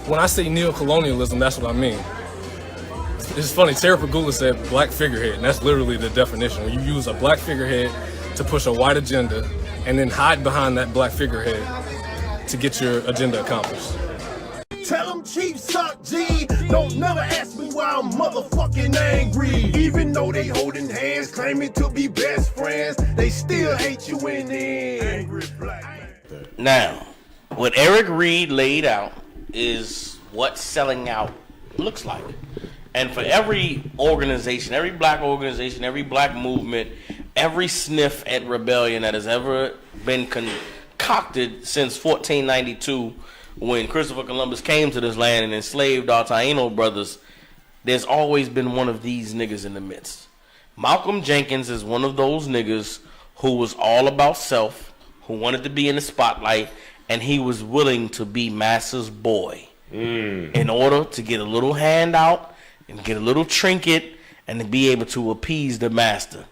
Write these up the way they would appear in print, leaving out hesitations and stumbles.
when I say neo-colonialism, that's what I mean. It's funny, Sarah Pagula said black figurehead, and that's literally the definition. When you use a black figurehead to push a white agenda and then hide behind that black figurehead to get your agenda accomplished. Tell them Chief suck G. Don't never ask me why I'm motherfucking angry. Even though they holding hands, claiming to be best friends, they still hate you in the end. Angry black man. Now, what Eric Reid laid out is what selling out looks like. And for every organization, every black organization, every black movement, every sniff at rebellion that has ever been concocted since 1492, when Christopher Columbus came to this land and enslaved our Taino brothers, there's always been one of these niggas in the midst. Malcolm Jenkins is one of those niggas who was all about self, who wanted to be in the spotlight, and he was willing to be massa's boy in order to get a little handout and get a little trinket and to be able to appease the master.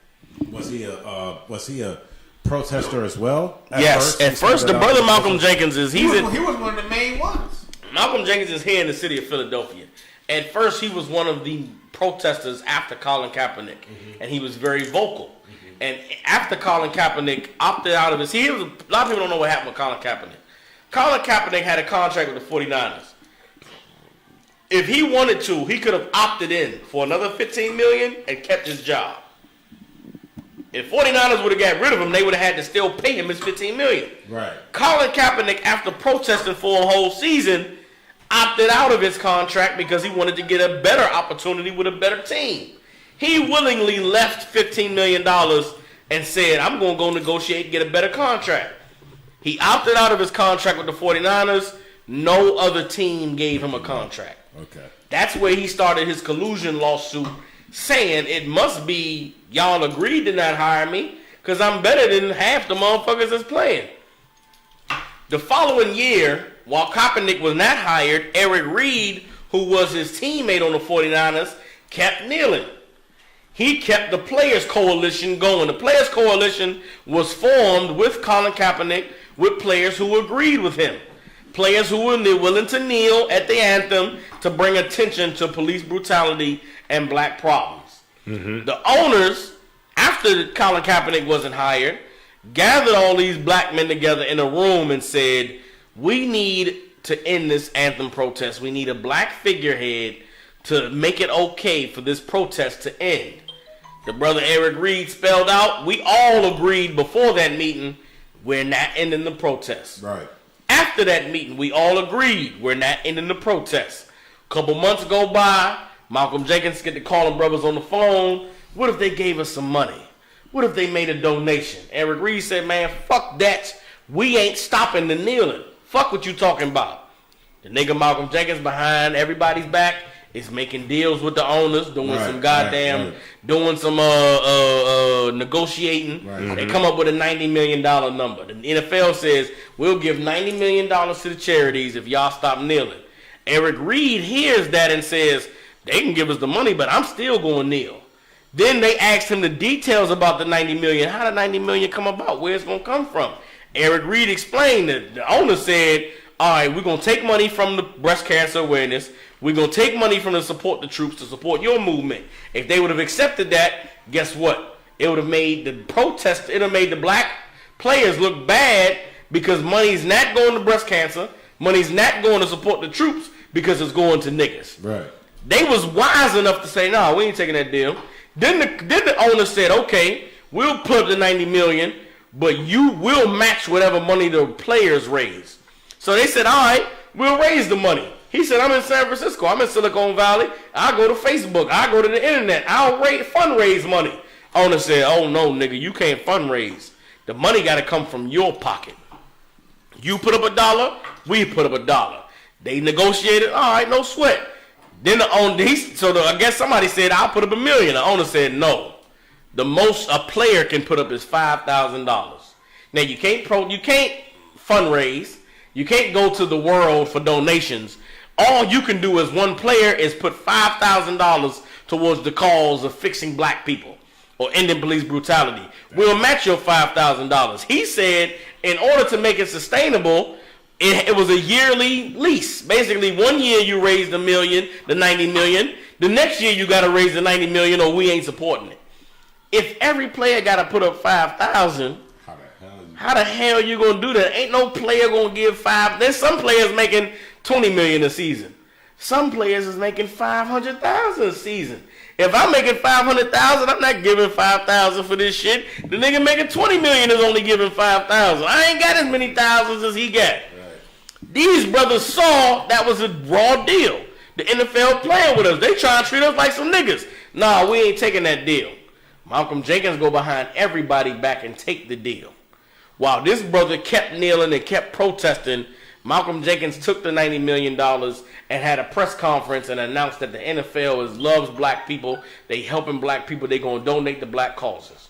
Was he a protester as well? At first the brother Malcolm Jenkins he was one of the main ones. Malcolm Jenkins is here in the city of Philadelphia. At first he was one of the protesters after Colin Kaepernick, and he was very vocal. And after Colin Kaepernick opted out of his, a lot of people don't know what happened with Colin Kaepernick. Colin Kaepernick had a contract with the 49ers. If he wanted to, he could have opted in for another $15 million and kept his job. If 49ers would have got rid of him, they would have had to still pay him his $15 million. Right. Colin Kaepernick, after protesting for a whole season, opted out of his contract because he wanted to get a better opportunity with a better team. He willingly left $15 million and said, I'm going to go negotiate and get a better contract. He opted out of his contract with the 49ers. No other team gave him a contract. Okay. That's where he started his collusion lawsuit, saying it must be y'all agreed to not hire me because I'm better than half the motherfuckers that's playing. The following year, while Kaepernick was not hired, Eric Reid, who was his teammate on the 49ers, kept kneeling. He kept the Players Coalition going. The Players Coalition was formed with Colin Kaepernick, with players who agreed with him. Players who were willing to kneel at the anthem to bring attention to police brutality and black problems. The owners, after Colin Kaepernick wasn't hired, gathered all these black men together in a room and said, we need to end this anthem protest. We need a black figurehead to make it okay for this protest to end. The brother Eric Reid spelled out, we all agreed before that meeting, we're not ending the protest. Right. After that meeting, we all agreed we're not ending the protest. A couple months go by, Malcolm Jenkins get to calling brothers on the phone. What if they gave us some money? What if they made a donation? Eric Reid said, man, fuck that. We ain't stopping the kneeling. Fuck what you talking about. The nigga Malcolm Jenkins behind everybody's back is making deals with the owners, doing doing some negotiating. Right. They come up with a $90 million number. The NFL says, we'll give $90 million to the charities if y'all stop kneeling. Eric Reid hears that and says, they can give us the money, but I'm still going to kneel. Then they asked him the details about the $90 million. How did $90 million come about? Where it's going to come from? Eric Reid explained that the owner said, all right, we're going to take money from the breast cancer awareness. We're going to take money from the support the troops to support your movement. If they would have accepted that, guess what? It would have made the protest, it would have made the black players look bad because money's not going to breast cancer. Money's not going to support the troops because it's going to niggas. Right. They was wise enough to say, nah, we ain't taking that deal. Then the owner said, okay, we'll put up the $90 million, but you will match whatever money the players raise. So they said, all right, we'll raise the money. He said, I'm in San Francisco. I'm in Silicon Valley. I'll go to Facebook. I'll go to the internet. I'll fundraise money. Owner said, oh, no, nigga, you can't fundraise. The money got to come from your pocket. You put up $1, we put up $1. They negotiated, all right, no sweat. Then the owner, I guess somebody said, I'll put up $1 million. The owner said, no. The most a player can put up is $5,000. Now, you can't fundraise. You can't go to the world for donations. All you can do as one player is put $5,000 towards the cause of fixing black people or ending police brutality. We'll match your $5,000. He said, in order to make it sustainable, It was a yearly lease. Basically, 1 year you raise the 90 million. The next year you got to raise the 90 million, or we ain't supporting it. If every player got to put up 5,000, how the hell you gonna do that? Ain't no player gonna give $5. There's some players making 20 million a season. Some players is making 500,000 a season. If I'm making 500,000, I'm not giving 5,000 for this shit. The nigga making 20 million is only giving 5,000. I ain't got as many thousands as he got. These brothers saw that was a raw deal. The NFL playing with us. They trying to treat us like some niggas. Nah, we ain't taking that deal. Malcolm Jenkins go behind everybody back and take the deal. While this brother kept kneeling and kept protesting, Malcolm Jenkins took the $90 million and had a press conference and announced that the NFL loves black people. They helping black people. They going to donate to black causes.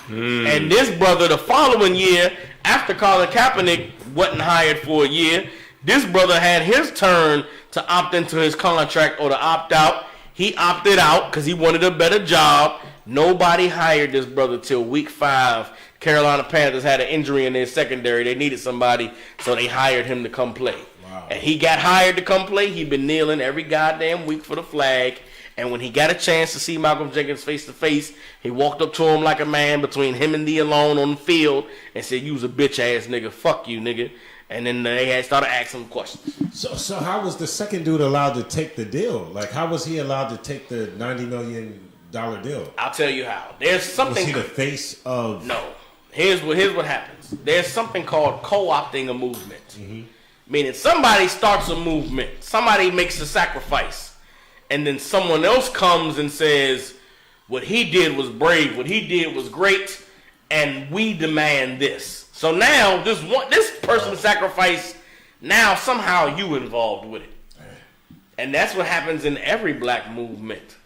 And this brother, the following year, after Colin Kaepernick wasn't hired for a year, this brother had his turn to opt into his contract or to opt out. He opted out because he wanted a better job. Nobody hired this brother till week 5. Carolina Panthers had an injury in their secondary. They needed somebody, so they hired him to come play. Wow. And he got hired to come play. He'd been kneeling every goddamn week for the flag. And when he got a chance to see Malcolm Jenkins face to face, he walked up to him like a man between him and the alone on the field and said, "You's a bitch ass nigga. Fuck you, nigga." And then they had started asking him questions. So how was the second dude allowed to take the deal? Like, how was he allowed to take the $90 million deal? I'll tell you how. There's something. Was he the face of? No. Here's what happens. There's something called co-opting a movement. Mm-hmm. Meaning somebody starts a movement. Somebody makes a sacrifice. And then someone else comes and says, what he did was brave. What he did was great. And we demand this. So now this person sacrificed. Now somehow you involved with it. And that's what happens in every black movement.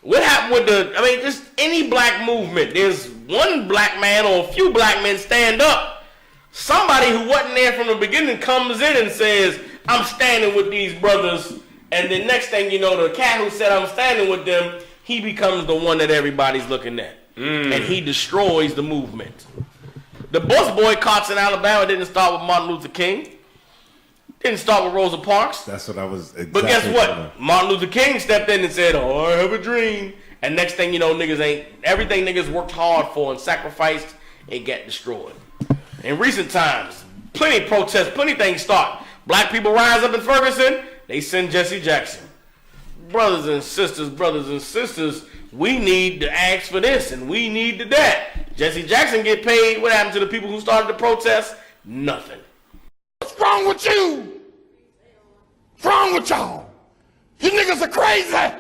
What happened with just any black movement? There's one black man or a few black men stand up. Somebody who wasn't there from the beginning comes in and says, "I'm standing with these brothers." And the next thing you know, the cat who said, "I'm standing with them," he becomes the one that everybody's looking at. And he destroys the movement. The bus boycotts in Alabama didn't start with Martin Luther King. Didn't start with Rosa Parks. That's what I was exactly. But guess what? Martin Luther King stepped in and said, "Oh, I have a dream." And next thing you know, everything niggas worked hard for and sacrificed, it got destroyed. In recent times, plenty of protests, plenty of things start. Black people rise up in Ferguson, they send Jesse Jackson. Brothers and sisters, we need to ask for this and we need to that. Jesse Jackson get paid. What happened to the people who started the protest? Nothing. What's wrong with you? What's wrong with y'all? You niggas are crazy.